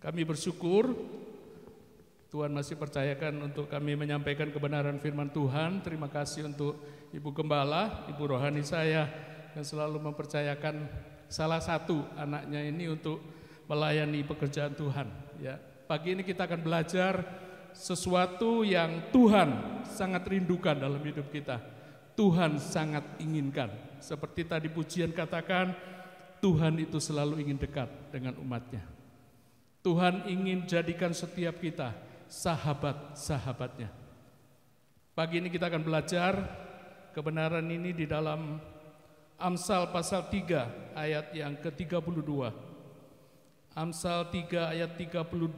Kami bersyukur Tuhan masih percayakan untuk kami menyampaikan kebenaran firman Tuhan. Terima kasih untuk Ibu Gembala, Ibu rohani saya yang selalu mempercayakan salah satu anaknya ini untuk melayani pekerjaan Tuhan. Ya, pagi ini kita akan belajar sesuatu yang Tuhan sangat rindukan dalam hidup kita. Tuhan sangat inginkan. Seperti tadi pujian katakan, Tuhan itu selalu ingin dekat dengan umatnya. Tuhan ingin jadikan setiap kita sahabat-sahabatnya. Pagi ini kita akan belajar kebenaran ini di dalam Amsal pasal 3 ayat yang ke-32. Amsal 3 ayat 32.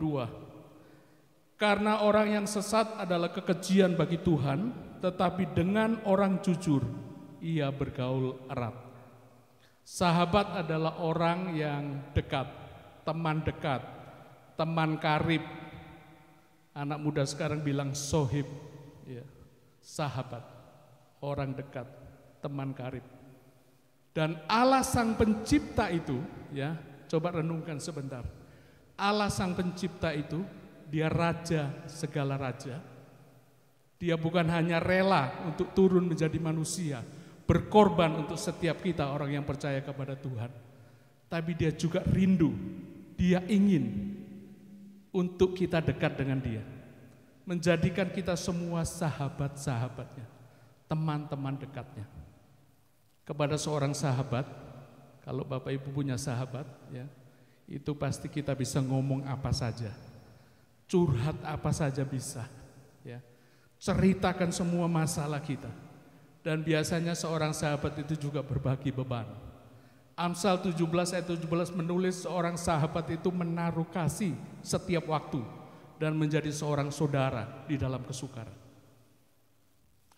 Karena orang yang sesat adalah kekejian bagi Tuhan, tetapi dengan orang jujur ia bergaul erat. Sahabat adalah orang yang dekat, teman karib. Anak muda sekarang bilang sohib, ya, sahabat, orang dekat, teman karib. Dan Allah Sang Pencipta itu, ya, coba renungkan sebentar. Allah Sang Pencipta itu, Dia Raja segala raja. Dia bukan hanya rela untuk turun menjadi manusia, berkorban untuk setiap kita orang yang percaya kepada Tuhan. Tapi Dia juga rindu, Dia ingin untuk kita dekat dengan Dia, menjadikan kita semua sahabat-sahabatnya, teman-teman dekatnya. Kepada seorang sahabat, kalau Bapak Ibu punya sahabat, ya, itu pasti kita bisa ngomong apa saja, curhat apa saja bisa, ya, ceritakan semua masalah kita. Dan biasanya seorang sahabat itu juga berbagi beban. Amsal 17 ayat 17 menulis seorang sahabat itu menaruh kasih setiap waktu dan menjadi seorang saudara di dalam kesukaran.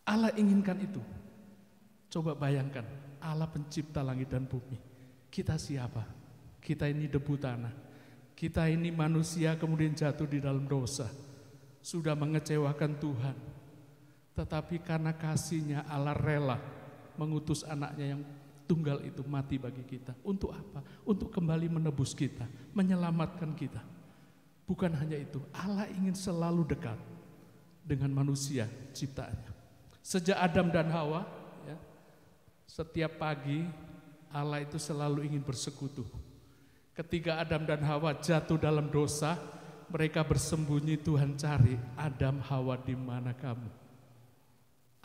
Allah inginkan itu. Coba bayangkan, Allah pencipta langit dan bumi. Kita siapa? Kita ini debu tanah. Kita ini manusia kemudian jatuh di dalam dosa. Sudah mengecewakan Tuhan. Tetapi karena kasih-Nya Allah rela mengutus anaknya yang tunggal itu mati bagi kita. Untuk apa? Untuk kembali menebus kita, menyelamatkan kita. Bukan hanya itu, Allah ingin selalu dekat dengan manusia ciptaannya. Sejak Adam dan Hawa, ya, setiap pagi Allah itu selalu ingin bersekutu. Ketika Adam dan Hawa jatuh dalam dosa, mereka bersembunyi, Tuhan cari, Adam, Hawa, di mana kamu?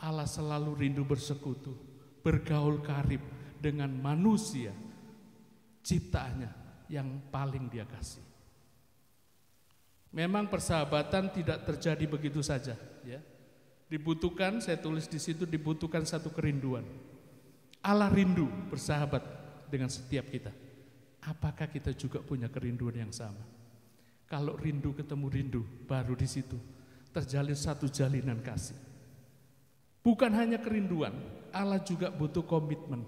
Allah selalu rindu bersekutu, bergaul karib dengan manusia ciptaannya yang paling Dia kasih. Memang persahabatan tidak terjadi begitu saja, ya. Dibutuhkan, saya tulis di situ, dibutuhkan satu kerinduan. Allah rindu bersahabat dengan setiap kita. Apakah kita juga punya kerinduan yang sama? Kalau rindu ketemu rindu, baru di situ terjalin satu jalinan kasih. Bukan hanya kerinduan, Allah juga butuh komitmen.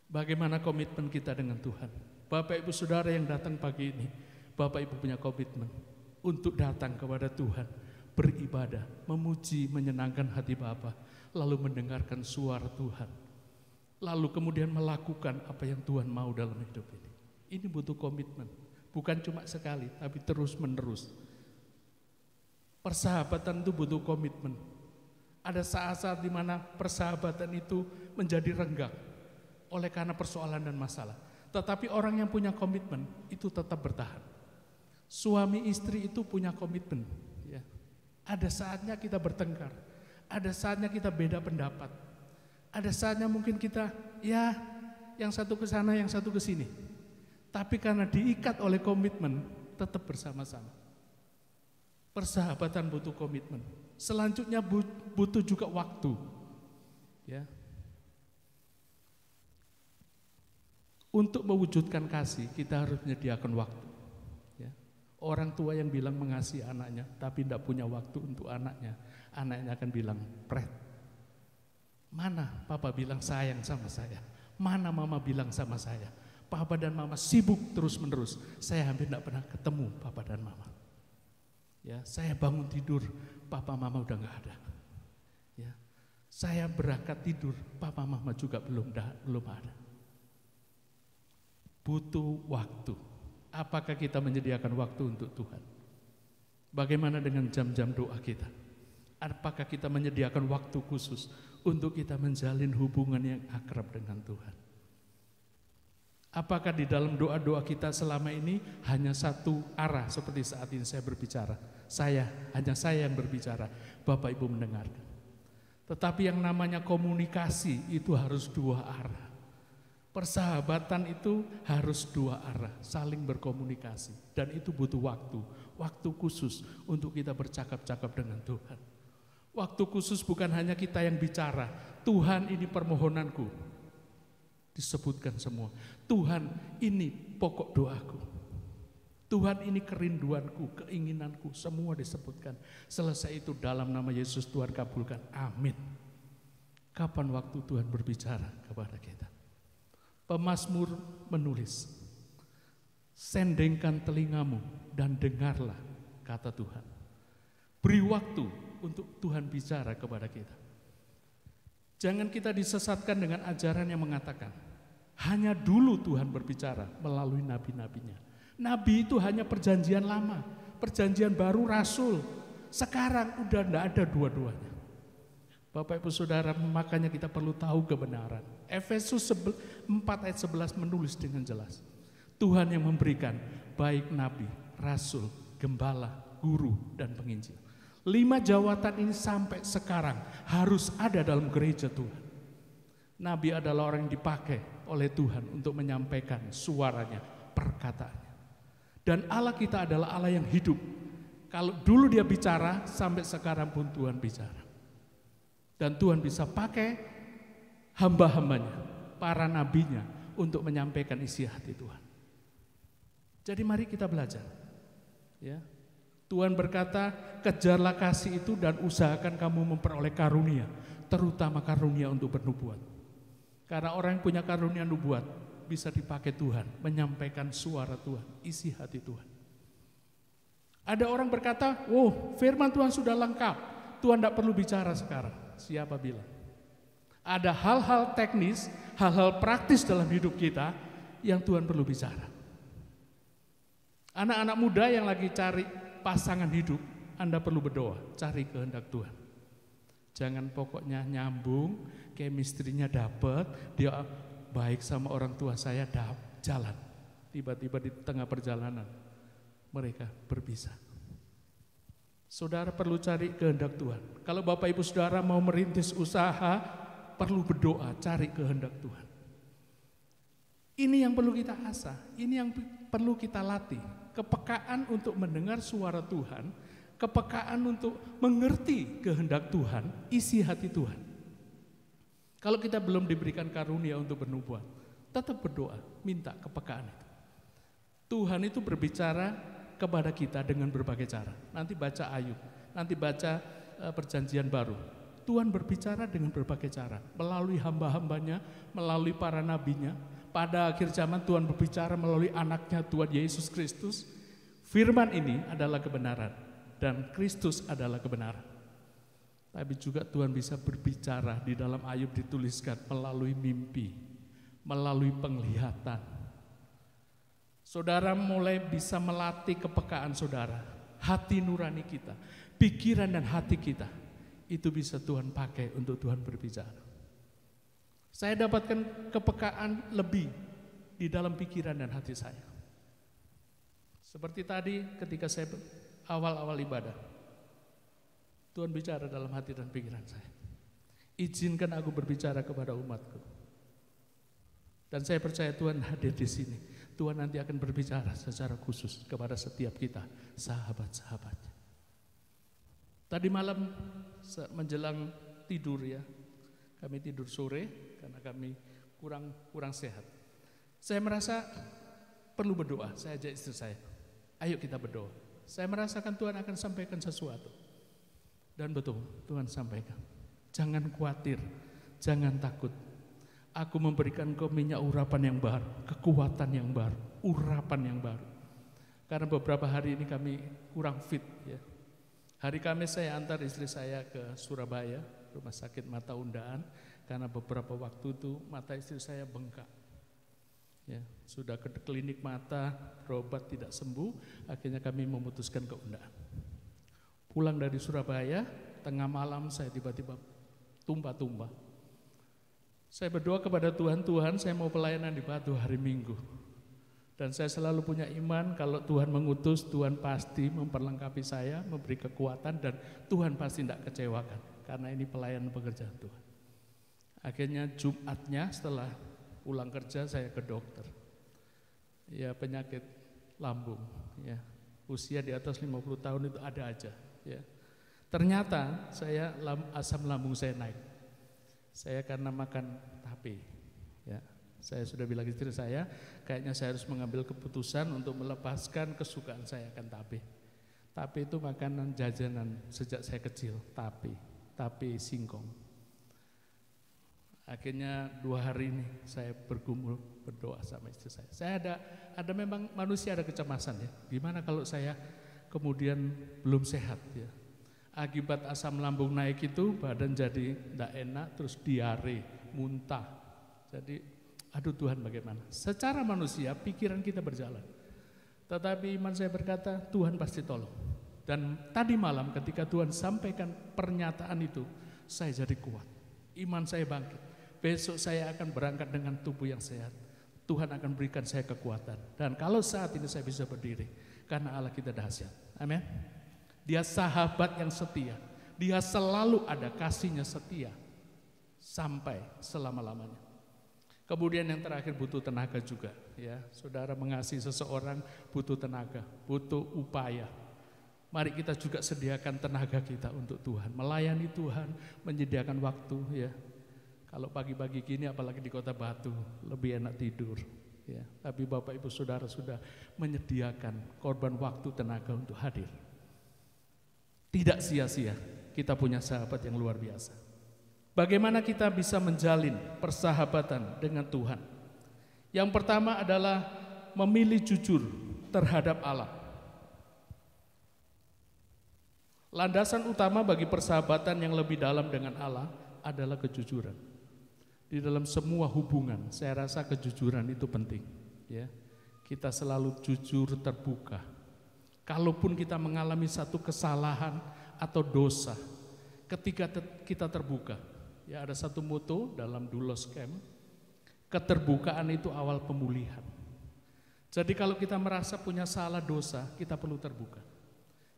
Bagaimana komitmen kita dengan Tuhan? Bapak Ibu Saudara yang datang pagi ini, Bapak Ibu punya komitmen untuk datang kepada Tuhan, beribadah, memuji, menyenangkan hati Bapa, lalu mendengarkan suara Tuhan, lalu kemudian melakukan apa yang Tuhan mau dalam hidup ini. Ini butuh komitmen, bukan cuma sekali, tapi terus menerus. Persahabatan itu butuh komitmen. Ada saat-saat di mana persahabatan itu menjadi renggang oleh karena persoalan dan masalah. Tetapi orang yang punya komitmen itu tetap bertahan. Suami istri itu punya komitmen, ya. Ada saatnya kita bertengkar, ada saatnya kita beda pendapat, ada saatnya mungkin kita, ya, yang satu ke sana, yang satu ke sini. Tapi karena diikat oleh komitmen, tetap bersama-sama. Persahabatan butuh komitmen. Selanjutnya butuh juga waktu, ya. Untuk mewujudkan kasih, kita harus menyediakan waktu, ya. Orang tua yang bilang mengasihi anaknya, tapi tidak punya waktu untuk anaknya, anaknya akan bilang, "Pret, mana papa bilang sayang sama saya? Mana mama bilang sama saya? Papa dan mama sibuk terus-menerus, saya hampir tidak pernah ketemu papa dan mama. Ya, saya bangun tidur, papa mama udah nggak ada. Ya, saya berangkat tidur, papa mama juga belum ada." Butuh waktu. Apakah kita menyediakan waktu untuk Tuhan? Bagaimana dengan jam-jam doa kita? Apakah kita menyediakan waktu khusus untuk kita menjalin hubungan yang akrab dengan Tuhan? Apakah di dalam doa-doa kita selama ini hanya satu arah seperti saat ini saya berbicara? Hanya saya yang berbicara, Bapak Ibu mendengarkan. Tetapi yang namanya komunikasi itu harus dua arah. Persahabatan itu harus dua arah, saling berkomunikasi. Dan itu butuh waktu khusus untuk kita bercakap-cakap dengan Tuhan. Waktu khusus bukan hanya kita yang bicara, Tuhan ini permohonanku, disebutkan semua. Tuhan ini pokok doaku. Tuhan ini kerinduanku, keinginanku, semua disebutkan. Selesai itu dalam nama Yesus Tuhan kabulkan, amin. Kapan waktu Tuhan berbicara kepada kita? Pemazmur menulis, sendengkan telingamu dan dengarlah kata Tuhan. Beri waktu untuk Tuhan bicara kepada kita. Jangan kita disesatkan dengan ajaran yang mengatakan, hanya dulu Tuhan berbicara melalui nabi-nabinya. Nabi itu hanya perjanjian lama, perjanjian baru rasul. Sekarang udah enggak ada dua-duanya. Bapak Ibu Saudara, makanya kita perlu tahu kebenaran. Efesus 4 ayat 11 menulis dengan jelas. Tuhan yang memberikan baik nabi, rasul, gembala, guru, dan penginjil. 5 jawatan ini sampai sekarang harus ada dalam gereja Tuhan. Nabi adalah orang yang dipakai oleh Tuhan untuk menyampaikan suaranya, perkataannya. Dan Allah kita adalah Allah yang hidup. Kalau dulu dia bicara, sampai sekarang pun Tuhan bicara. Dan Tuhan bisa pakai hamba-hambanya, para nabinya untuk menyampaikan isi hati Tuhan. Jadi mari kita belajar. Ya. Tuhan berkata, kejarlah kasih itu dan usahakan kamu memperoleh karunia, terutama karunia untuk bernubuat. Karena orang yang punya karunia nubuat bisa dipakai Tuhan, menyampaikan suara Tuhan, isi hati Tuhan. Ada orang berkata, firman Tuhan sudah lengkap, Tuhan tidak perlu bicara sekarang. Siapa bilang? Ada hal-hal teknis, hal-hal praktis dalam hidup kita yang Tuhan perlu bicara. Anak-anak muda yang lagi cari pasangan hidup, Anda perlu berdoa, cari kehendak Tuhan. Jangan pokoknya nyambung, chemistry-nya dapat, dia baik sama orang tua saya, jalan. Tiba-tiba di tengah perjalanan mereka berpisah. Saudara perlu cari kehendak Tuhan. Kalau Bapak Ibu Saudara mau merintis usaha, perlu berdoa, cari kehendak Tuhan. Ini yang perlu kita asah, ini yang perlu kita latih. Kepekaan untuk mendengar suara Tuhan, kepekaan untuk mengerti kehendak Tuhan, isi hati Tuhan. Kalau kita belum diberikan karunia untuk bernubuat, tetap berdoa, minta kepekaan itu. Tuhan itu berbicara kepada kita dengan berbagai cara. Nanti baca Ayub, nanti baca perjanjian baru. Tuhan berbicara dengan berbagai cara, melalui hamba-hambanya, melalui para nabinya. Pada akhir zaman Tuhan berbicara melalui anaknya Tuhan Yesus Kristus. Firman ini adalah kebenaran dan Kristus adalah kebenaran. Tapi juga Tuhan bisa berbicara, di dalam Ayub dituliskan melalui mimpi, melalui penglihatan. Saudara mulai bisa melatih kepekaan saudara, hati nurani kita, pikiran dan hati kita. Itu bisa Tuhan pakai untuk Tuhan berbicara. Saya dapatkan kepekaan lebih di dalam pikiran dan hati saya. Seperti tadi ketika saya awal-awal ibadah, Tuhan bicara dalam hati dan pikiran saya. Izinkan aku berbicara kepada umatku. Dan saya percaya Tuhan hadir di sini. Tuhan nanti akan berbicara secara khusus kepada setiap kita, sahabat-sahabatnya. Tadi malam menjelang tidur ya, kami tidur sore karena kami kurang sehat. Saya merasa perlu berdoa, saya ajak istri saya, ayo kita berdoa. Saya merasakan Tuhan akan sampaikan sesuatu. Dan betul, Tuhan sampaikan. Jangan khawatir, jangan takut. Aku memberikan kau minyak urapan yang baru, kekuatan yang baru, urapan yang baru. Karena beberapa hari ini kami kurang fit ya. Hari Kamis saya antar istri saya ke Surabaya, rumah sakit mata undaan, karena beberapa waktu itu mata istri saya bengkak. Ya, sudah ke klinik mata, berobat tidak sembuh, akhirnya kami memutuskan ke Undaan. Pulang dari Surabaya, tengah malam saya tiba-tiba tumpah-tumpah. Saya berdoa kepada Tuhan, Tuhan saya mau pelayanan di Batu hari Minggu. Dan saya selalu punya iman kalau Tuhan mengutus, Tuhan pasti memperlengkapi saya, memberi kekuatan, dan Tuhan pasti tidak kecewakan. Karena ini pelayanan pekerjaan Tuhan. Akhirnya Jumatnya setelah pulang kerja saya ke dokter. Ya, penyakit lambung, ya. Usia di atas 50 tahun itu ada aja, ya. Ternyata asam lambung saya naik. Saya karena makan tape, ya. Saya sudah bilang istri saya, kayaknya saya harus mengambil keputusan untuk melepaskan kesukaan saya akan tape. Tape itu makanan jajanan sejak saya kecil, tape singkong. Akhirnya 2 hari ini saya bergumul berdoa sama istri saya. Saya ada memang manusia ada kecemasan ya. Gimana kalau saya kemudian belum sehat ya. Akibat asam lambung naik itu badan jadi tidak enak, terus diare, muntah. Jadi aduh Tuhan bagaimana? Secara manusia pikiran kita berjalan. Tetapi iman saya berkata Tuhan pasti tolong. Dan tadi malam ketika Tuhan sampaikan pernyataan itu, saya jadi kuat. Iman saya bangkit. Besok saya akan berangkat dengan tubuh yang sehat. Tuhan akan berikan saya kekuatan. Dan kalau saat ini saya bisa berdiri, karena Allah kita dahsyat. Amin. Dia sahabat yang setia. Dia selalu ada, kasihnya setia sampai selama-lamanya. Kemudian yang terakhir butuh tenaga juga. Ya, saudara mengasihi seseorang butuh tenaga, butuh upaya. Mari kita juga sediakan tenaga kita untuk Tuhan, melayani Tuhan, menyediakan waktu ya. Kalau pagi-pagi gini apalagi di Kota Batu lebih enak tidur ya. Tapi Bapak Ibu Saudara sudah menyediakan korban waktu tenaga untuk hadir. Tidak sia-sia, kita punya sahabat yang luar biasa. Bagaimana kita bisa menjalin persahabatan dengan Tuhan? Yang pertama adalah memilih jujur terhadap Allah. Landasan utama bagi persahabatan yang lebih dalam dengan Allah adalah kejujuran. Di dalam semua hubungan, saya rasa kejujuran itu penting. Ya, kita selalu jujur terbuka. Kalaupun kita mengalami satu kesalahan atau dosa, ketika kita terbuka, ya ada satu moto dalam Doulos Camp, keterbukaan itu awal pemulihan. Jadi kalau kita merasa punya salah dosa, kita perlu terbuka.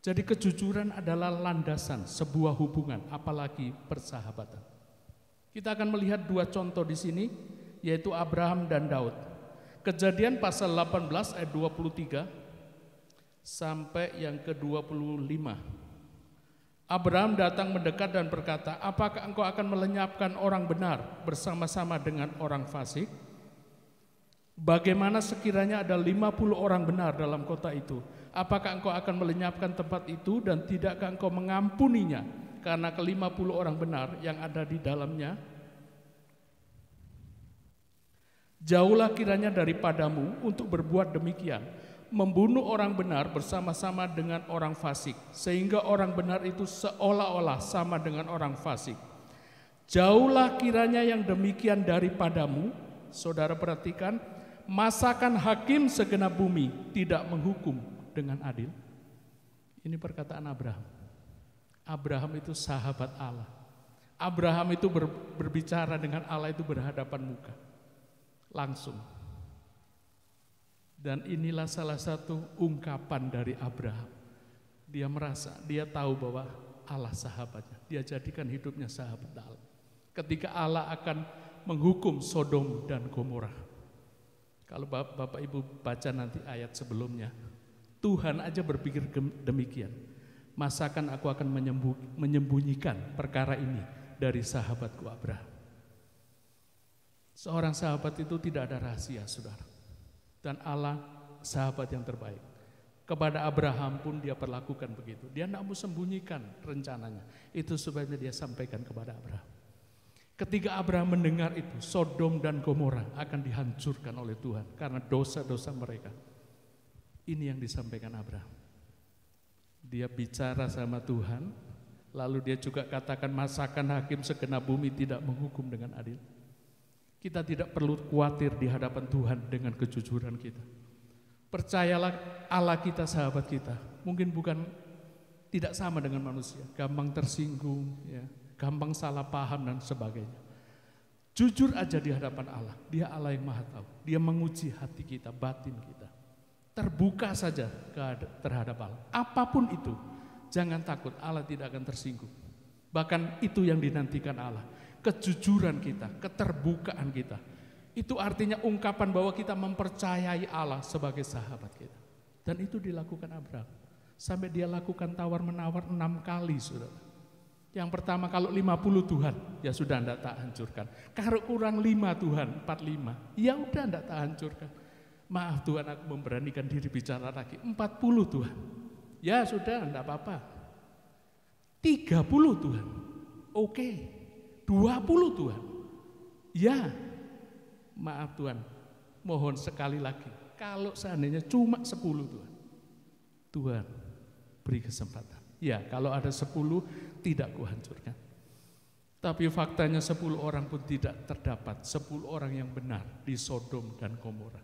Jadi kejujuran adalah landasan sebuah hubungan, apalagi persahabatan. Kita akan melihat 2 contoh di sini, yaitu Abraham dan Daud. Kejadian pasal 18 ayat 23 sampai yang ke-25. Abraham datang mendekat dan berkata, apakah engkau akan melenyapkan orang benar bersama-sama dengan orang fasik? Bagaimana sekiranya ada 50 orang benar dalam kota itu? Apakah engkau akan melenyapkan tempat itu dan tidakkah engkau mengampuninya karena ke-50 orang benar yang ada di dalamnya? Jauhlah kiranya daripadamu untuk berbuat demikian, membunuh orang benar bersama-sama dengan orang fasik, sehingga orang benar itu seolah-olah sama dengan orang fasik. Jauhlah kiranya yang demikian daripadamu. Saudara perhatikan, masakan hakim segenap bumi tidak menghukum dengan adil? Ini perkataan Abraham. Abraham itu sahabat Allah. Abraham itu berbicara dengan Allah itu berhadapan muka, langsung. Dan inilah salah satu ungkapan dari Abraham. Dia merasa, dia tahu bahwa Allah sahabatnya. Dia jadikan hidupnya sahabat Allah. Ketika Allah akan menghukum Sodom dan Gomora. Kalau Bapak Ibu baca nanti ayat sebelumnya, Tuhan aja berpikir demikian. Masakan aku akan menyembunyikan perkara ini dari sahabatku Abraham. Seorang sahabat itu tidak ada rahasia, saudara. Dan Allah sahabat yang terbaik. Kepada Abraham pun dia perlakukan begitu. Dia tidak mau sembunyikan rencananya. Itu sebabnya dia sampaikan kepada Abraham. Ketika Abraham mendengar itu, Sodom dan Gomora akan dihancurkan oleh Tuhan karena dosa-dosa mereka. Ini yang disampaikan Abraham. Dia bicara sama Tuhan, lalu dia juga katakan masakan hakim segenap bumi tidak menghukum dengan adil. Kita tidak perlu khawatir di hadapan Tuhan dengan kejujuran kita. Percayalah Allah kita, sahabat kita, mungkin bukan tidak sama dengan manusia, gampang tersinggung, ya, gampang salah paham dan sebagainya. Jujur aja di hadapan Allah, Dia Allah yang Maha Tahu. Dia menguji hati kita, batin kita. Terbuka saja terhadap Allah. Apapun itu, jangan takut, Allah tidak akan tersinggung. Bahkan itu yang dinantikan Allah. Kejujuran kita, keterbukaan kita. Itu artinya ungkapan bahwa kita mempercayai Allah sebagai sahabat kita. Dan itu dilakukan Abraham. Sampai dia lakukan tawar-menawar 6 kali, saudara. Yang pertama kalau 50 Tuhan, ya sudah enggak tak hancurkan. Kalau kurang 5 Tuhan, 45, ya udah enggak tak hancurkan. Maaf Tuhan, aku memberanikan diri bicara lagi. 40 Tuhan, ya sudah enggak apa-apa. 30 Tuhan, oke. 20 Tuhan, ya maaf Tuhan, mohon sekali lagi. Kalau seandainya cuma 10 Tuhan, Tuhan beri kesempatan. Ya kalau ada 10 tidak kuhancurkan. Tapi faktanya 10 orang pun tidak terdapat, 10 orang yang benar di Sodom dan Gomora.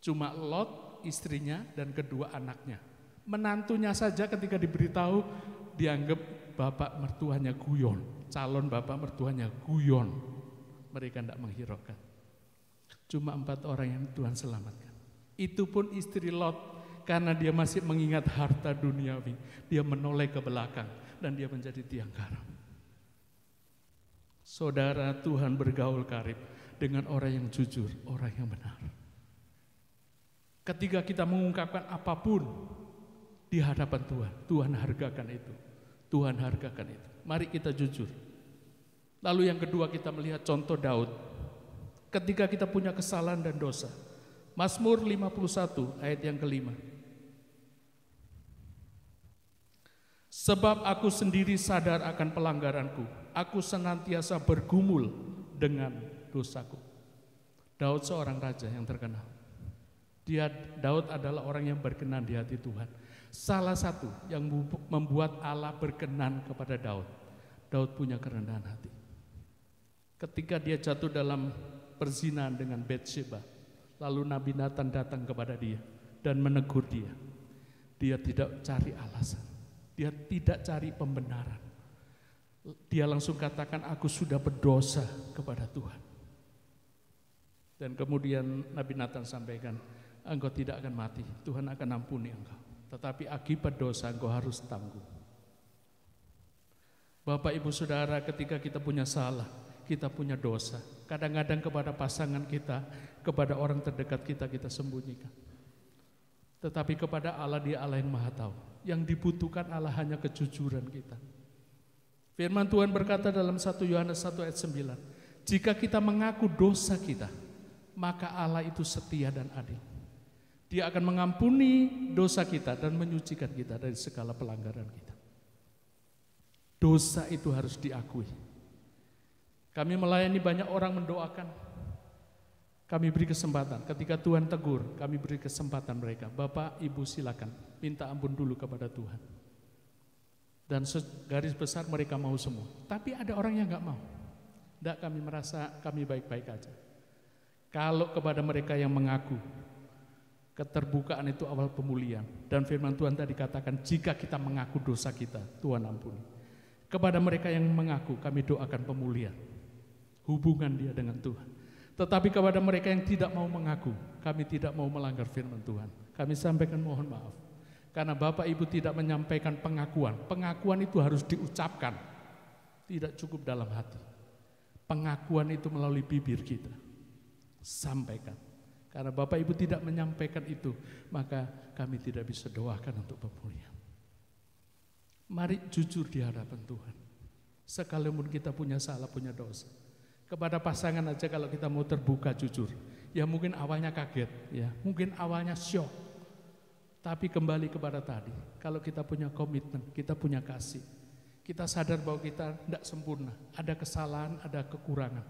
Cuma Lot, istrinya dan kedua anaknya. Menantunya saja ketika diberitahu dianggap bapak mertuanya guyon, calon bapak mertuanya guyon. Mereka tidak menghiraukan. Cuma 4 orang yang Tuhan selamatkan. Itu pun istri Lot, karena dia masih mengingat harta duniawi, dia menoleh ke belakang dan dia menjadi tiang garam. Saudara, Tuhan bergaul karib dengan orang yang jujur, orang yang benar. Ketika kita mengungkapkan apapun di hadapan Tuhan, Tuhan hargakan itu. Tuhan hargakan itu. Mari kita jujur. Lalu yang kedua, kita melihat contoh Daud. Ketika kita punya kesalahan dan dosa. Mazmur 51 ayat yang kelima. Sebab aku sendiri sadar akan pelanggaranku. Aku senantiasa bergumul dengan dosaku. Daud seorang raja yang terkenal. Daud adalah orang yang berkenan di hati Tuhan. Salah satu yang membuat Allah berkenan kepada Daud, Daud punya kerendahan hati. Ketika dia jatuh dalam perzinahan dengan Batsheba, lalu Nabi Nathan datang kepada dia dan menegur dia. Dia tidak cari alasan, dia tidak cari pembenaran. Dia langsung katakan, aku sudah berdosa kepada Tuhan. Dan kemudian Nabi Nathan sampaikan, engkau tidak akan mati, Tuhan akan ampuni engkau. Tetapi akibat dosa engkau harus tanggung. Bapak ibu saudara, ketika kita punya salah, kita punya dosa, kadang-kadang kepada pasangan kita, kepada orang terdekat kita, kita sembunyikan. Tetapi kepada Allah, Dia Allah yang Maha Tahu. Yang dibutuhkan Allah hanya kejujuran kita. Firman Tuhan berkata dalam 1 Yohanes 1 ayat 9, jika kita mengaku dosa kita, maka Allah itu setia dan adil. Dia akan mengampuni dosa kita dan menyucikan kita dari segala pelanggaran kita. Dosa itu harus diakui. Kami melayani banyak orang mendoakan. Kami beri kesempatan. Ketika Tuhan tegur, kami beri kesempatan mereka. Bapak, Ibu silakan minta ampun dulu kepada Tuhan. Dan garis besar mereka mau semua. Tapi ada orang yang gak mau. Tidak, kami merasa kami baik-baik aja. Kalau kepada mereka yang mengaku, keterbukaan itu awal pemulihan. Dan firman Tuhan tadi katakan, jika kita mengaku dosa kita, Tuhan ampuni. Kepada mereka yang mengaku, kami doakan pemulihan. Hubungan dia dengan Tuhan. Tetapi kepada mereka yang tidak mau mengaku, kami tidak mau melanggar firman Tuhan. Kami sampaikan mohon maaf. Karena Bapak Ibu tidak menyampaikan pengakuan. Pengakuan itu harus diucapkan. Tidak cukup dalam hati. Pengakuan itu melalui bibir kita. Sampaikan. Karena Bapak Ibu tidak menyampaikan itu, maka kami tidak bisa doakan untuk pemulihan. Mari jujur di hadapan Tuhan. Sekalipun kita punya salah, punya dosa. Kepada pasangan aja kalau kita mau terbuka jujur, ya mungkin awalnya kaget, ya mungkin awalnya syok. Tapi kembali kepada tadi, kalau kita punya komitmen, kita punya kasih, kita sadar bahwa kita tidak sempurna, ada kesalahan, ada kekurangan.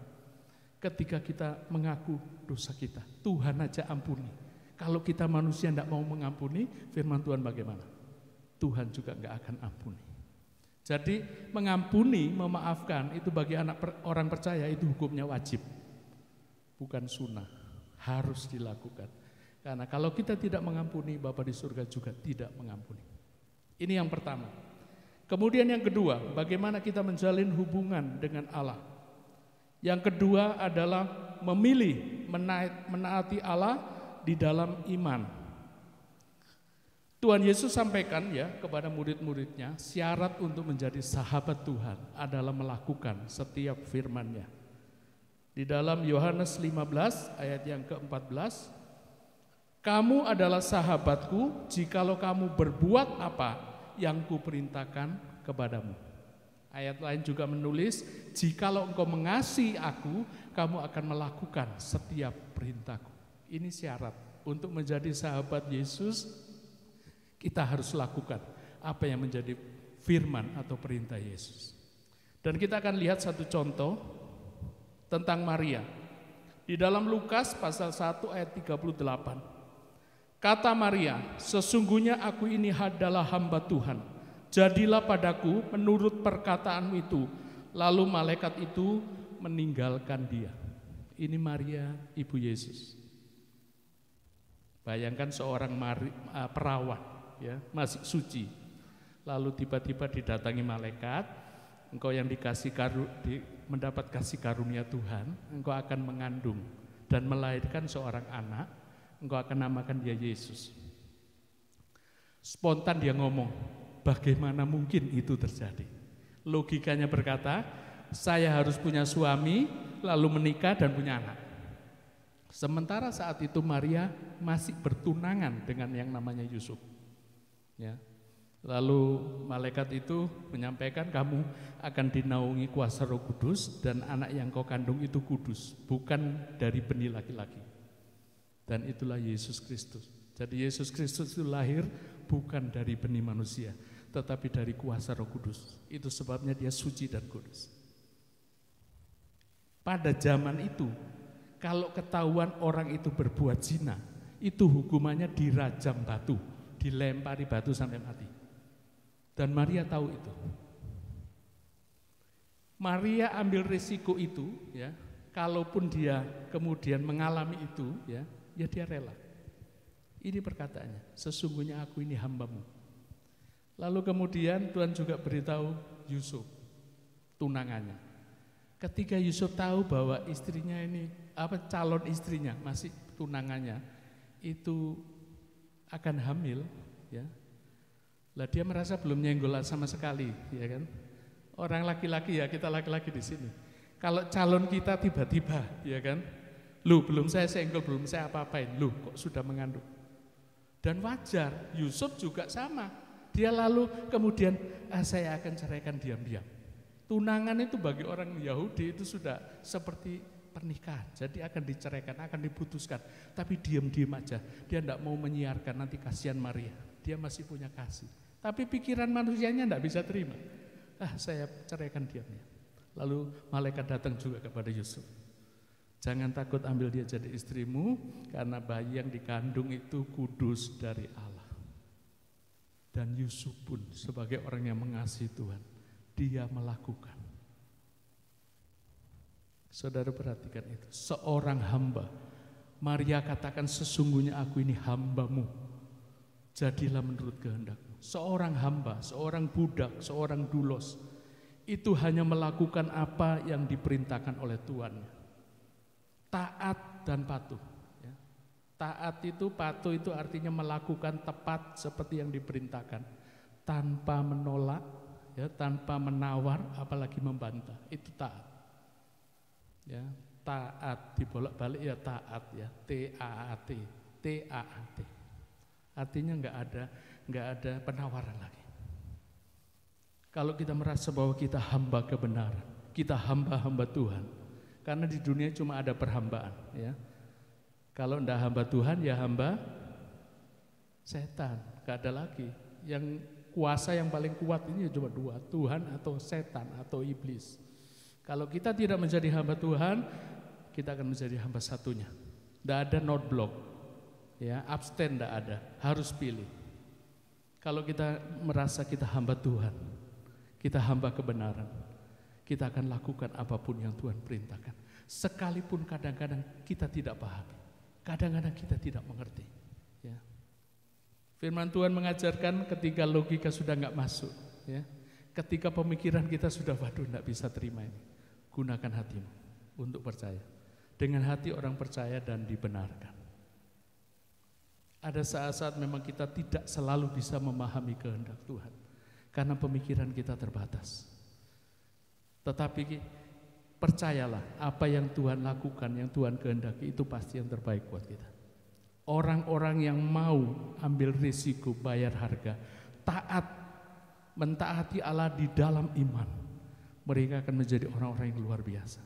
Ketika kita mengaku dosa kita, Tuhan aja ampuni. Kalau kita manusia tidak mau mengampuni, firman Tuhan bagaimana? Tuhan juga nggak akan ampuni. Jadi mengampuni, memaafkan itu bagi orang percaya itu hukumnya wajib. bukan sunnah, harus dilakukan. Karena kalau kita tidak mengampuni, Bapa di surga juga tidak mengampuni. Ini yang pertama. Kemudian yang kedua, bagaimana kita menjalin hubungan dengan Allah. Yang kedua adalah memilih menaati Allah di dalam iman. Tuhan Yesus sampaikan ya kepada murid-muridnya, syarat untuk menjadi sahabat Tuhan adalah melakukan setiap firman-Nya. Di dalam Yohanes 15 ayat yang ke-14, kamu adalah sahabatku jikalau kamu berbuat apa yang kuperintahkan kepadamu. Ayat lain juga menulis, jikalau engkau mengasihi aku, kamu akan melakukan setiap perintahku. Ini syarat untuk menjadi sahabat Yesus. Kita harus lakukan apa yang menjadi firman atau perintah Yesus. Dan kita akan lihat satu contoh tentang Maria. Di dalam Lukas pasal 1 ayat 38. Kata Maria, sesungguhnya aku ini adalah hamba Tuhan. Jadilah padaku menurut perkataanmu itu. Lalu malaikat itu meninggalkan dia. Ini Maria, ibu Yesus. Bayangkan seorang perawat. Ya, masih suci, lalu tiba-tiba didatangi malaikat, engkau yang mendapat kasih karunia Tuhan, engkau akan mengandung dan melahirkan seorang anak, engkau akan namakan dia Yesus. Spontan dia ngomong, bagaimana mungkin itu terjadi? Logikanya berkata, saya harus punya suami, lalu menikah dan punya anak. Sementara saat itu Maria masih bertunangan dengan yang namanya Yusuf. Ya. Lalu malaikat itu menyampaikan kamu akan dinaungi kuasa Roh Kudus dan anak yang kau kandung itu kudus, bukan dari benih laki-laki. Dan itulah Yesus Kristus. Jadi Yesus Kristus itu lahir bukan dari benih manusia, tetapi dari kuasa Roh Kudus. Itu sebabnya dia suci dan kudus. Pada zaman itu, kalau ketahuan orang itu berbuat zina, itu hukumannya dirajam batu. Dilempari batu sampai mati. Dan Maria tahu itu. Maria ambil risiko itu, ya. Kalaupun dia kemudian mengalami itu, ya dia rela. Ini perkataannya, sesungguhnya aku ini hambamu. Lalu kemudian Tuhan juga beritahu Yusuf, tunangannya. Ketika Yusuf tahu bahwa istrinya ini, calon istrinya masih tunangannya, itu akan hamil, ya. Lah dia merasa belum nyenggol sama sekali, ya kan? Orang laki-laki ya, kita laki-laki di sini. Kalau calon kita tiba-tiba, ya kan? Lu belum saya senggol, belum saya apa-apain, lu kok sudah mengandung. Dan wajar, Yusuf juga sama. Dia lalu kemudian saya akan ceraikan diam-diam. Tunangan itu bagi orang Yahudi itu sudah seperti pernikahan, jadi akan diceraikan, akan diputuskan, tapi diam-diam aja. Dia tidak mau menyiarkan, nanti kasihan Maria, dia masih punya kasih. Tapi pikiran manusianya tidak bisa terima. Saya ceraikan diamnya. Lalu malaikat datang juga kepada Yusuf. Jangan takut ambil dia jadi istrimu, karena bayi yang dikandung itu kudus dari Allah. Dan Yusuf pun sebagai orang yang mengasihi Tuhan, dia melakukan. Saudara perhatikan itu, seorang hamba. Maria katakan sesungguhnya aku ini hambamu, jadilah menurut kehendakmu. Seorang hamba, seorang budak, seorang dulos, itu hanya melakukan apa yang diperintahkan oleh tuannya. Taat dan patuh. Ya. Taat itu, patuh itu artinya melakukan tepat seperti yang diperintahkan, tanpa menolak, ya, tanpa menawar, apalagi membantah. Itu taat. Ya, taat dibolak-balik ya taat ya, T-A-A-T, T-A-A-T. Artinya enggak ada penawaran lagi. Kalau kita merasa bahwa kita hamba kebenaran, kita hamba-hamba Tuhan. Karena di dunia cuma ada perhambaan, ya. Kalau enggak hamba Tuhan ya hamba setan, enggak ada lagi. Yang kuasa yang paling kuat ini cuma dua, Tuhan atau setan atau iblis. Kalau kita tidak menjadi hamba Tuhan, kita akan menjadi hamba satunya. Tidak ada not block, ya, abstain tidak ada, harus pilih. Kalau kita merasa kita hamba Tuhan, kita hamba kebenaran, kita akan lakukan apapun yang Tuhan perintahkan. Sekalipun kadang-kadang kita tidak pahami, kadang-kadang kita tidak mengerti. Ya. Firman Tuhan mengajarkan ketika logika sudah nggak masuk, ya, ketika pemikiran kita sudah waduh nggak bisa terima ini, gunakan hatimu untuk percaya. Dengan hati orang percaya dan dibenarkan. Ada saat-saat memang kita tidak selalu bisa memahami kehendak Tuhan karena pemikiran kita terbatas. Tetapi percayalah, apa yang Tuhan lakukan, yang Tuhan kehendaki itu pasti yang terbaik buat kita. Orang-orang yang mau ambil risiko, bayar harga, taat, mentaati Allah di dalam iman, mereka akan menjadi orang-orang yang luar biasa.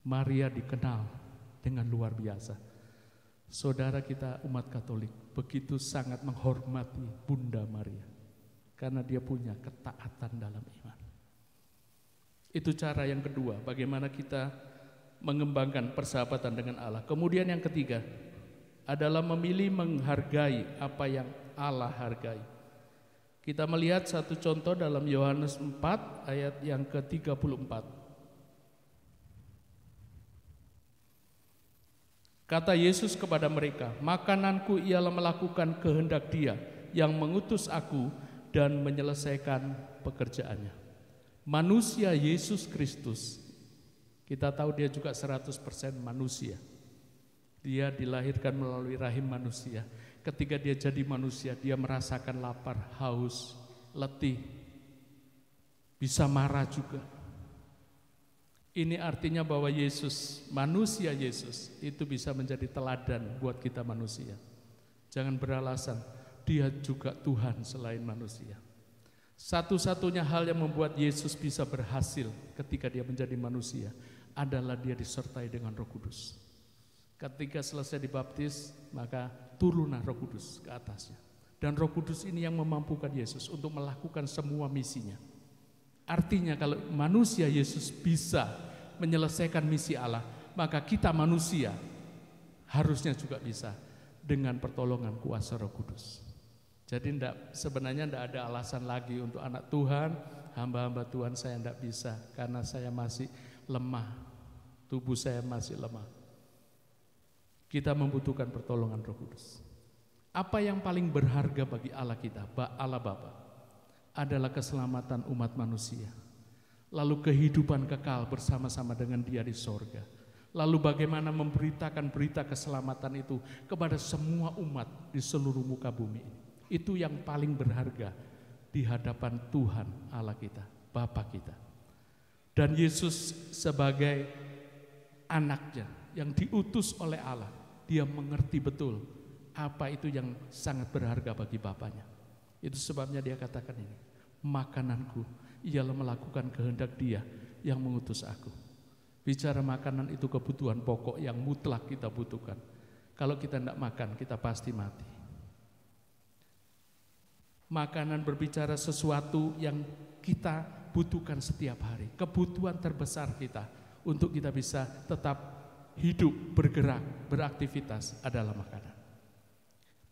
Maria dikenal dengan luar biasa. Saudara kita umat Katolik begitu sangat menghormati Bunda Maria karena dia punya ketaatan dalam iman. Itu cara yang kedua, bagaimana kita mengembangkan persahabatan dengan Allah. Kemudian yang ketiga adalah memilih menghargai apa yang Allah hargai. Kita melihat satu contoh dalam Yohanes 4 ayat yang ke-34. Kata Yesus kepada mereka, makananku ialah melakukan kehendak Dia yang mengutus aku dan menyelesaikan pekerjaannya. Manusia Yesus Kristus, kita tahu dia juga 100% manusia. Dia dilahirkan melalui rahim manusia. Ketika dia jadi manusia, dia merasakan lapar, haus, letih, bisa marah juga. Ini artinya bahwa Yesus, manusia Yesus, itu bisa menjadi teladan buat kita manusia. Jangan beralasan, dia juga Tuhan selain manusia. Satu-satunya hal yang membuat Yesus bisa berhasil ketika dia menjadi manusia adalah dia disertai dengan Roh Kudus. Ketika selesai dibaptis, maka turunlah Roh Kudus ke atasnya. Dan Roh Kudus ini yang memampukan Yesus untuk melakukan semua misinya. Artinya kalau manusia Yesus bisa menyelesaikan misi Allah, maka kita manusia harusnya juga bisa dengan pertolongan kuasa Roh Kudus. Jadi sebenarnya tidak ada alasan lagi untuk anak Tuhan, hamba-hamba Tuhan saya tidak bisa karena saya masih lemah, tubuh saya masih lemah. Kita membutuhkan pertolongan Roh Kudus. Apa yang paling berharga bagi Allah kita, Allah Bapa, adalah keselamatan umat manusia. Lalu kehidupan kekal bersama-sama dengan Dia di sorga. Lalu bagaimana memberitakan berita keselamatan itu kepada semua umat di seluruh muka bumi ini. Itu yang paling berharga di hadapan Tuhan Allah kita, Bapa kita. Dan Yesus sebagai anaknya yang diutus oleh Allah, dia mengerti betul apa itu yang sangat berharga bagi Bapanya. Itu sebabnya dia katakan ini, makananku ialah melakukan kehendak Dia yang mengutus aku. Bicara makanan itu kebutuhan pokok yang mutlak kita butuhkan. Kalau kita tidak makan, kita pasti mati. Makanan berbicara sesuatu yang kita butuhkan setiap hari. Kebutuhan terbesar kita untuk kita bisa tetap hidup, bergerak, beraktivitas adalah makanan.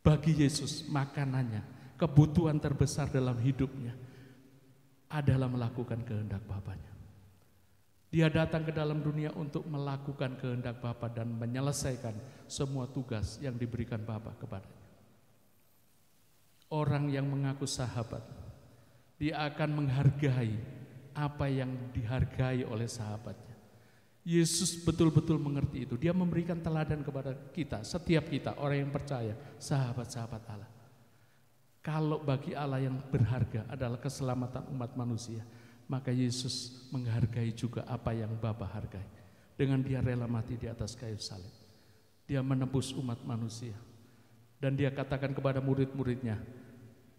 Bagi Yesus, makanannya, kebutuhan terbesar dalam hidupnya adalah melakukan kehendak Bapanya. Dia datang ke dalam dunia untuk melakukan kehendak Bapa dan menyelesaikan semua tugas yang diberikan Bapa kepadanya. Orang yang mengaku sahabat, dia akan menghargai apa yang dihargai oleh sahabatnya. Yesus betul-betul mengerti itu. Dia memberikan teladan kepada kita, setiap kita, orang yang percaya, sahabat-sahabat Allah. Kalau bagi Allah yang berharga adalah keselamatan umat manusia, maka Yesus menghargai juga apa yang Bapa hargai. Dengan dia rela mati di atas kayu salib. Dia menebus umat manusia. Dan dia katakan kepada murid-muridnya,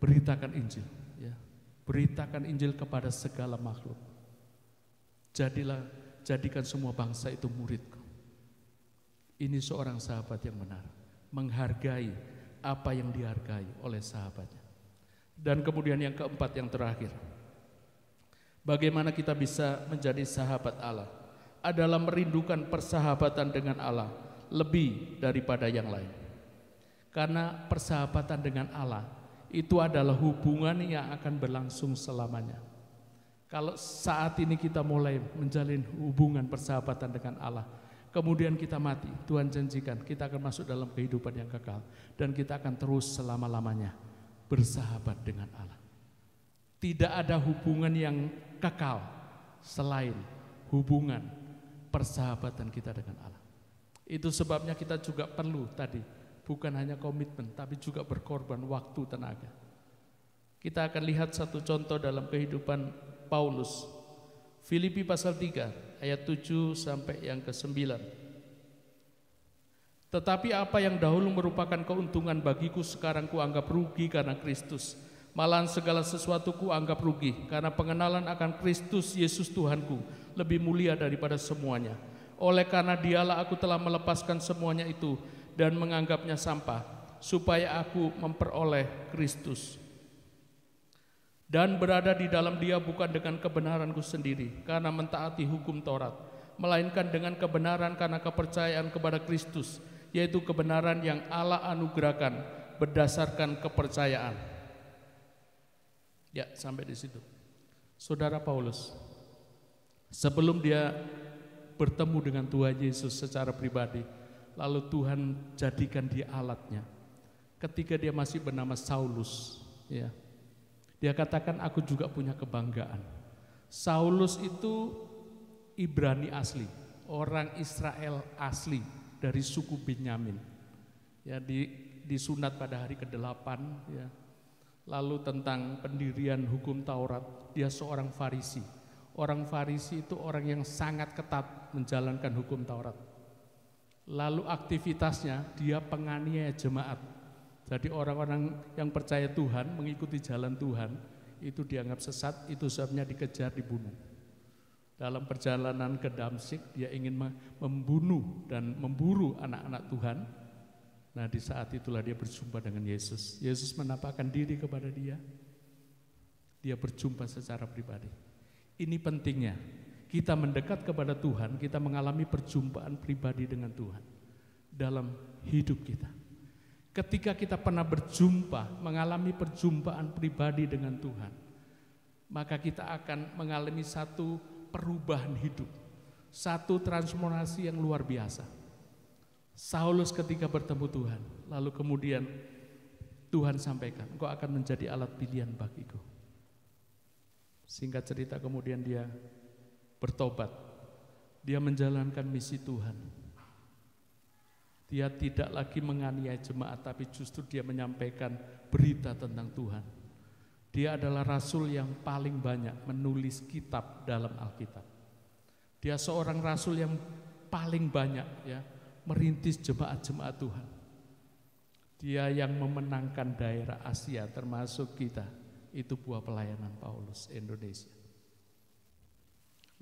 beritakan Injil, ya. Beritakan Injil kepada segala makhluk. Jadikan semua bangsa itu muridku. Ini seorang sahabat yang benar, menghargai apa yang dihargai oleh sahabatnya. Dan kemudian yang keempat, yang terakhir, bagaimana kita bisa menjadi sahabat Allah adalah merindukan persahabatan dengan Allah lebih daripada yang lain. Karena persahabatan dengan Allah itu adalah hubungan yang akan berlangsung selamanya. Kalau saat ini kita mulai menjalin hubungan persahabatan dengan Allah, kemudian kita mati, Tuhan janjikan kita akan masuk dalam kehidupan yang kekal. Dan kita akan terus selama-lamanya bersahabat dengan Allah. Tidak ada hubungan yang kekal selain hubungan persahabatan kita dengan Allah. Itu sebabnya kita juga perlu tadi, bukan hanya komitmen, tapi juga berkorban waktu, tenaga. Kita akan lihat satu contoh dalam kehidupan Paulus. Filipi pasal 3 ayat 7 sampai yang ke-9. Tetapi apa yang dahulu merupakan keuntungan bagiku sekarang kuanggap rugi karena Kristus. Malahan segala sesuatu kuanggap rugi karena pengenalan akan Kristus Yesus Tuhanku lebih mulia daripada semuanya. Oleh karena dialah aku telah melepaskan semuanya itu dan menganggapnya sampah, supaya aku memperoleh Kristus dan berada di dalam Dia bukan dengan kebenaranku sendiri karena mentaati hukum Taurat, melainkan dengan kebenaran karena kepercayaan kepada Kristus, yaitu kebenaran yang Allah anugerahkan berdasarkan kepercayaan. Ya, sampai di situ. Saudara Paulus, sebelum dia bertemu dengan Tuhan Yesus secara pribadi, lalu Tuhan jadikan dia alatnya. Ketika dia masih bernama Saulus, ya, dia katakan aku juga punya kebanggaan. Saulus itu Ibrani asli, orang Israel asli dari suku Benyamin. Ya, disunat pada hari ke-8, ya. Lalu tentang pendirian hukum Taurat, dia seorang Farisi. Orang Farisi itu orang yang sangat ketat menjalankan hukum Taurat. Lalu aktivitasnya dia penganiaya jemaat. Jadi orang-orang yang percaya Tuhan, mengikuti jalan Tuhan, itu dianggap sesat, itu sebabnya dikejar, dibunuh. Dalam perjalanan ke Damsyik, dia ingin membunuh dan memburu anak-anak Tuhan. Nah, di saat itulah dia berjumpa dengan Yesus. Yesus menampakkan diri kepada dia. Dia berjumpa secara pribadi. Ini pentingnya, kita mendekat kepada Tuhan, kita mengalami perjumpaan pribadi dengan Tuhan dalam hidup kita. Ketika kita pernah berjumpa, mengalami perjumpaan pribadi dengan Tuhan, maka kita akan mengalami satu perubahan hidup, satu transformasi yang luar biasa. Saulus ketika bertemu Tuhan, lalu kemudian Tuhan sampaikan, engkau akan menjadi alat pilihan bagiku. Singkat cerita, kemudian dia bertobat, dia menjalankan misi Tuhan. Dia tidak lagi menganiaya jemaat, tapi justru dia menyampaikan berita tentang Tuhan. Dia adalah rasul yang paling banyak menulis kitab dalam Alkitab. Dia seorang rasul yang paling banyak, ya, merintis jemaat-jemaat Tuhan. Dia yang memenangkan daerah Asia termasuk kita. Itu buah pelayanan Paulus Indonesia.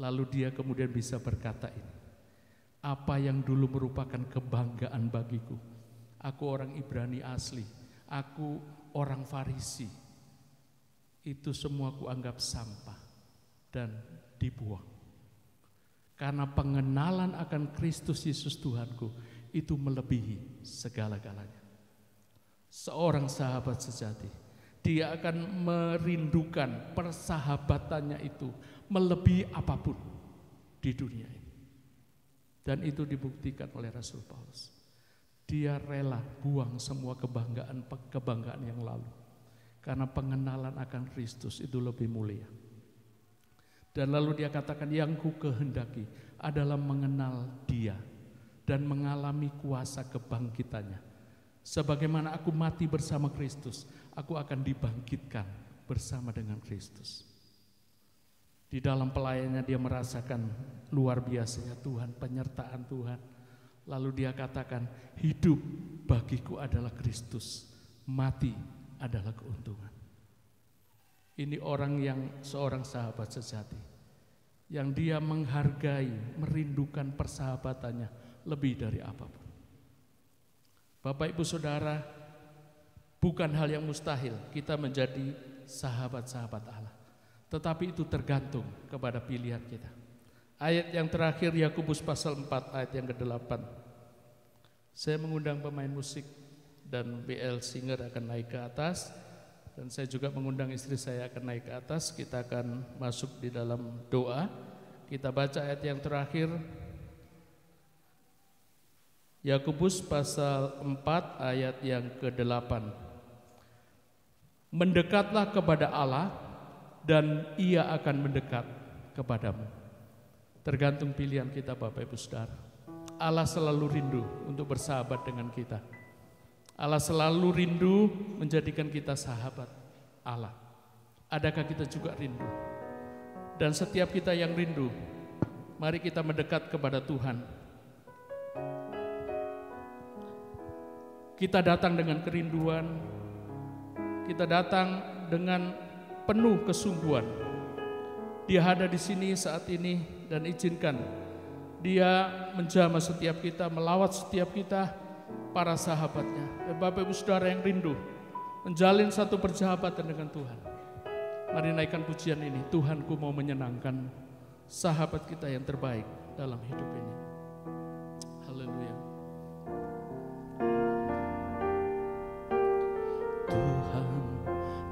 Lalu dia kemudian bisa berkata ini, apa yang dulu merupakan kebanggaan bagiku, aku orang Ibrani asli, aku orang Farisi, itu semua kuanggap sampah dan dibuang. Karena pengenalan akan Kristus Yesus Tuhanku itu melebihi segala-galanya. Seorang sahabat sejati, dia akan merindukan persahabatannya itu melebihi apapun di dunia ini. Dan itu dibuktikan oleh Rasul Paulus. Dia rela buang semua kebanggaan yang lalu. Karena pengenalan akan Kristus itu lebih mulia. Dan lalu dia katakan, yang ku kehendaki adalah mengenal Dia dan mengalami kuasa kebangkitannya. Sebagaimana aku mati bersama Kristus, aku akan dibangkitkan bersama dengan Kristus. Di dalam pelayanannya dia merasakan luar biasanya Tuhan, penyertaan Tuhan. Lalu dia katakan, hidup bagiku adalah Kristus, mati adalah keuntungan. Ini orang yang seorang sahabat sejati, yang dia menghargai, merindukan persahabatannya lebih dari apapun. Bapak Ibu Saudara, bukan hal yang mustahil kita menjadi sahabat-sahabat Allah. Tetapi itu tergantung kepada pilihan kita. Ayat yang terakhir Yakobus pasal 4 ayat yang ke-8. Saya mengundang pemain musik dan BL Singer akan naik ke atas. Dan saya juga mengundang istri saya akan naik ke atas. Kita akan masuk di dalam doa. Kita baca ayat yang terakhir, Yakobus pasal 4 ayat yang ke-8. Mendekatlah kepada Allah dan Ia akan mendekat kepadamu. Tergantung pilihan kita Bapak Ibu Saudara. Allah selalu rindu untuk bersahabat dengan kita. Allah selalu rindu menjadikan kita sahabat Allah. Adakah kita juga rindu? Dan setiap kita yang rindu, mari kita mendekat kepada Tuhan. Kita datang dengan kerinduan, kita datang dengan penuh kesungguhan. Dia ada di sini saat ini dan izinkan Dia menjamah setiap kita, melawat setiap kita, para sahabatnya. Bapak Ibu Saudara yang rindu menjalin satu persahabatan dengan Tuhan, mari naikkan pujian ini. Tuhanku mau menyenangkan sahabat kita yang terbaik dalam hidup ini. Haleluya. Tuhan,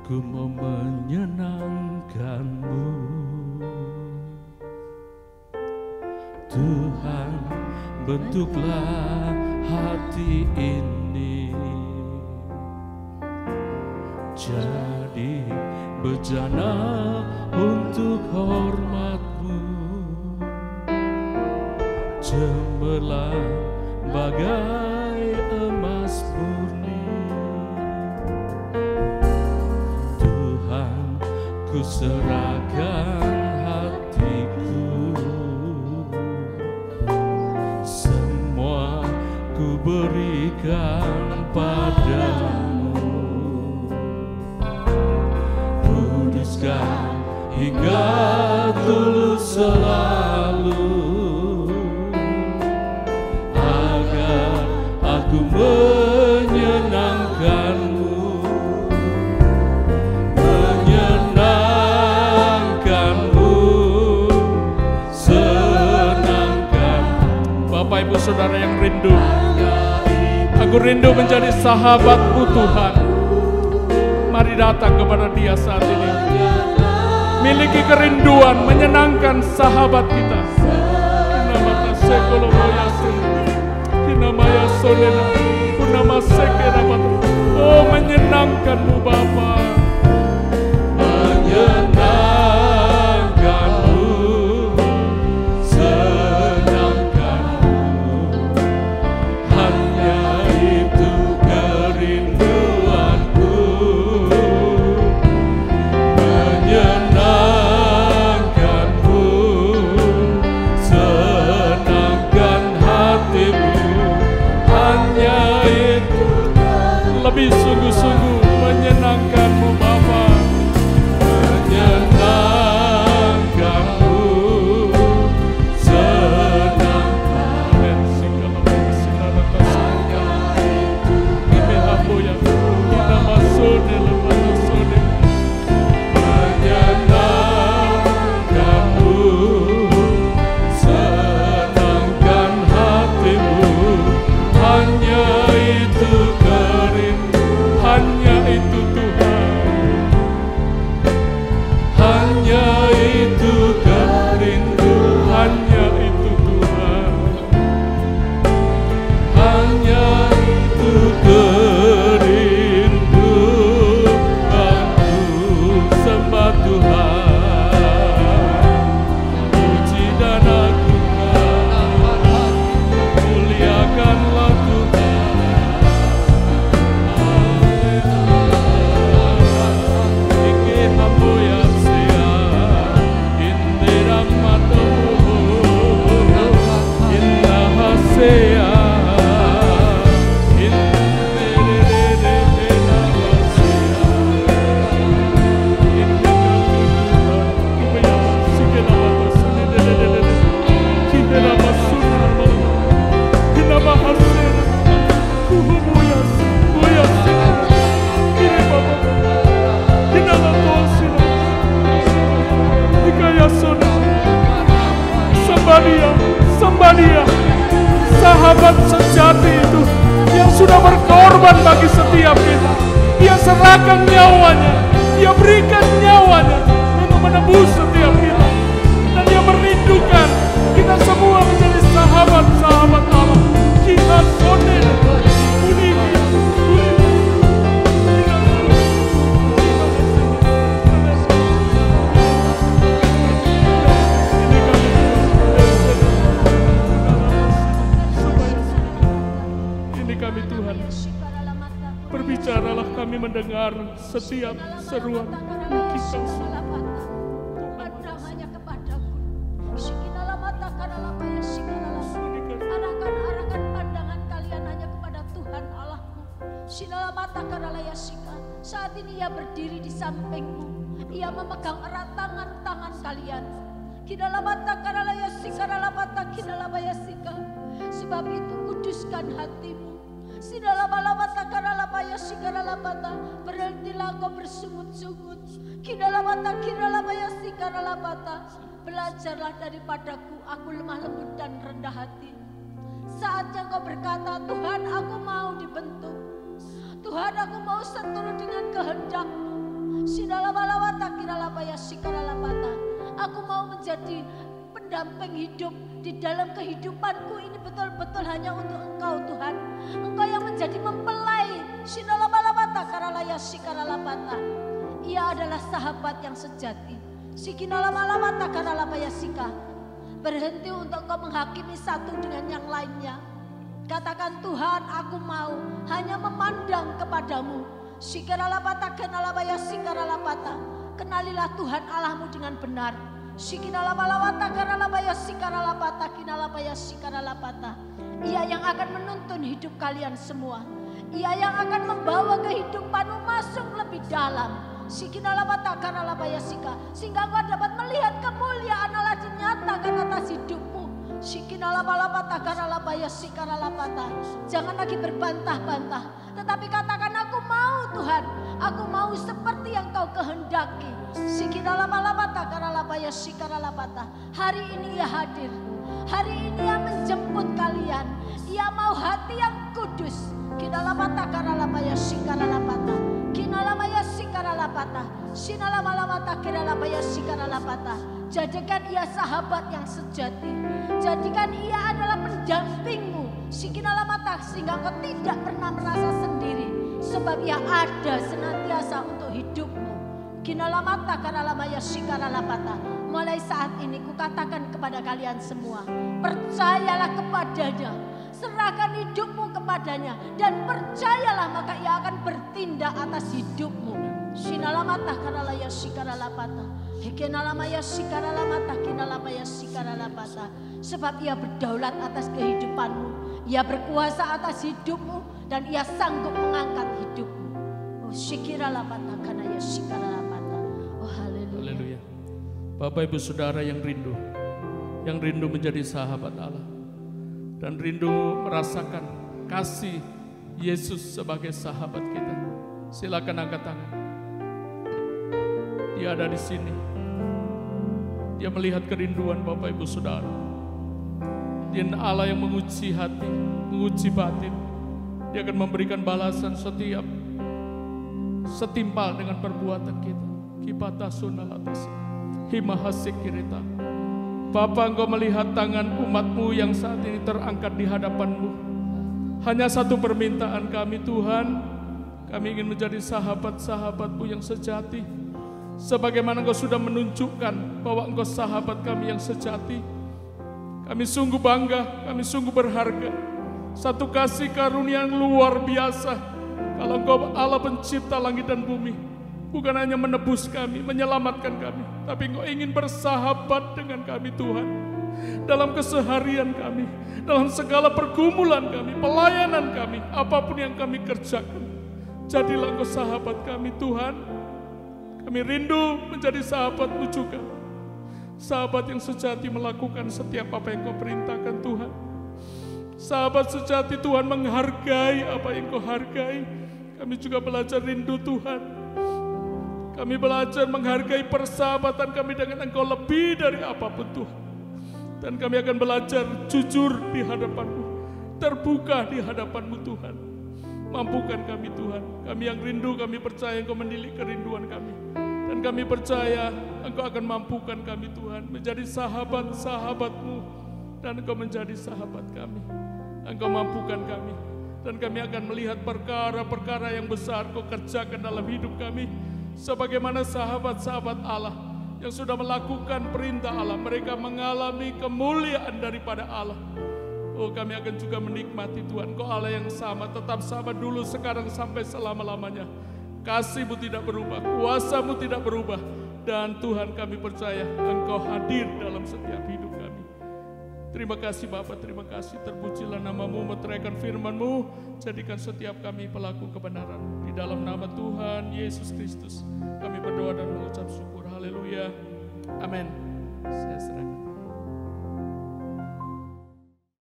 ku mau menyenangkan-Mu. Tuhan, bentuklah hati ini jadi bejana untuk hormat-Mu, cemerlang bagai emas murni. Tuhan, ku serahkan hatiku, semua ku berikan padamu. Kuduskan hingga tulus selalu, agar aku menyenangkan-Mu, menyenangkan-Mu, senangkan. Bapak Ibu Saudara yang rindu, aku rindu menjadi sahabat-Mu Tuhan. Mari datang kepada Dia saat ini. Miliki kerinduan menyenangkan sahabat kita. Oh, menyenangkan-Mu Bapa, menyenangkan-Mu, senangkan-Mu, hanya itu kerinduanku. Menyenangkan-Mu, senangkan hatimu, hanya itu. Lebih sungguh-sungguh menyenangkan-Mu Bapa, menyenangkan-Mu, senangkan. Menyenangkan-Mu, senangkan hatimu, hanya itu hanya itu Tuhan, hanya itu kerindu, hanya itu Tuhan, hanya itu kerindu. Aku sembah Tuhan, puji dan agungkan, muliakanlah Tuhan. Sembah Dia, sahabat sejati itu yang sudah berkorban bagi setiap kita. Dia serahkan nyawanya, dia berikan nyawanya untuk menebus setiap kita. Dan dia merindukan kita semua menjadi sahabat-sahabat Allah. Kita sonen, kami Tuhan, berbicaralah kami mendengar setiap seruan kita. Tuhan namanya kepadaku. Arahkan pandangan kalian hanya kepada Tuhan Allahmu. Saat ini ia berdiri di sampingmu. Ia memegang erat tangan kalian. Sebab itu kuduskan hatimu. Berhentilah kau bersungut-sungut. Belajarlah daripadaku, aku lemah lembut dan rendah hati. Saatnya kau berkata, Tuhan aku mau dibentuk, Tuhan aku mau seturut dengan kehendak-Mu. Aku mau menjadi pendamping hidup di dalam kehidupanku ini, betul-betul hanya untuk Engkau Tuhan. Engkau yang menjadi mempelai. Ia adalah sahabat yang sejati. Berhenti untuk Engkau menghakimi satu dengan yang lainnya. Katakan, Tuhan aku mau hanya memandang kepadamu. Kenalilah Tuhan Allahmu dengan benar. Ia yang akan menuntun hidup kalian semua. Ia yang akan membawa kehidupanmu masuk lebih dalam. Sehingga engkau dapat melihat kemuliaan Allah dinyatakan atas hidupmu. Jangan lagi berbantah-bantah, tetapi katakan, aku mau Tuhan, aku mau seperti yang Kau kehendaki. Hari ini ia hadir, hari ini ia menjemput kalian. Ia mau hati yang kudus. Jadikan ia sahabat yang sejati. Jadikan ia adalah pendampingmu. Sehingga kau tidak pernah merasa sendiri. Sebab ia ada senantiasa untuk hidupmu. Mulai saat ini kukatakan kepada kalian semua, percayalah kepadanya. Serahkan hidupmu kepadanya dan percayalah, maka ia akan bertindak atas hidupmu. Sebab ia berdaulat atas kehidupanmu, ia berkuasa atas hidupmu, dan ia sanggup mengangkat hidupmu. Oh haleluya. Bapak Ibu Saudara yang rindu menjadi sahabat Allah, dan rindu merasakan kasih Yesus sebagai sahabat kita, silakan angkat tangan. Dia ada di sini. Dia melihat kerinduan Bapak Ibu Saudara. Dia Allah yang menguji hati, menguji batin. Dia akan memberikan balasan setimpal dengan perbuatan kita. Kipata sunalatas, himahasik kirita. Bapa, Engkau melihat tangan umat-Mu yang saat ini terangkat di hadapan-Mu. Hanya satu permintaan kami Tuhan, kami ingin menjadi sahabat-sahabat-Mu yang sejati. Sebagaimana Engkau sudah menunjukkan bahwa Engkau sahabat kami yang sejati. Kami sungguh bangga, kami sungguh berharga. Satu kasih karunia yang luar biasa. Kalau Engkau Allah pencipta langit dan bumi, bukan hanya menebus kami, menyelamatkan kami, tapi Engkau ingin bersahabat dengan kami Tuhan. Dalam keseharian kami, dalam segala pergumulan kami, pelayanan kami, apapun yang kami kerjakan, jadilah Engkau sahabat kami Tuhan. Kami rindu menjadi sahabat-Mu juga. Sahabat yang sejati melakukan setiap apa yang Kau perintahkan Tuhan. Sahabat sejati Tuhan menghargai apa yang Kau hargai. Kami juga belajar rindu Tuhan. Kami belajar menghargai persahabatan kami dengan Engkau lebih dari apapun Tuhan. Dan kami akan belajar jujur di hadapan-Mu, terbuka di hadapan-Mu Tuhan. Mampukan kami Tuhan. Kami yang rindu, kami percaya Engkau mendidik kerinduan kami. Dan kami percaya Engkau akan mampukan kami Tuhan menjadi sahabat-sahabat-Mu. Dan Engkau menjadi sahabat kami. Engkau mampukan kami. Dan kami akan melihat perkara-perkara yang besar Kau kerjakan dalam hidup kami. Sebagaimana sahabat-sahabat Allah yang sudah melakukan perintah Allah. Mereka mengalami kemuliaan daripada Allah. Oh, kami akan juga menikmati Tuhan. Kau Allah yang sama, tetap sama dulu, sekarang, sampai selama-lamanya. Kasih-Mu tidak berubah, kuasa-Mu tidak berubah. Dan Tuhan, kami percaya Engkau hadir dalam setiap hidup kami. Terima kasih Bapa, terima kasih. Terpujilah nama-Mu, meteraikan firman-Mu. Jadikan setiap kami pelaku kebenaran. Di dalam nama Tuhan Yesus Kristus kami berdoa dan mengucap syukur. Haleluya. Amin. Saya serahkan.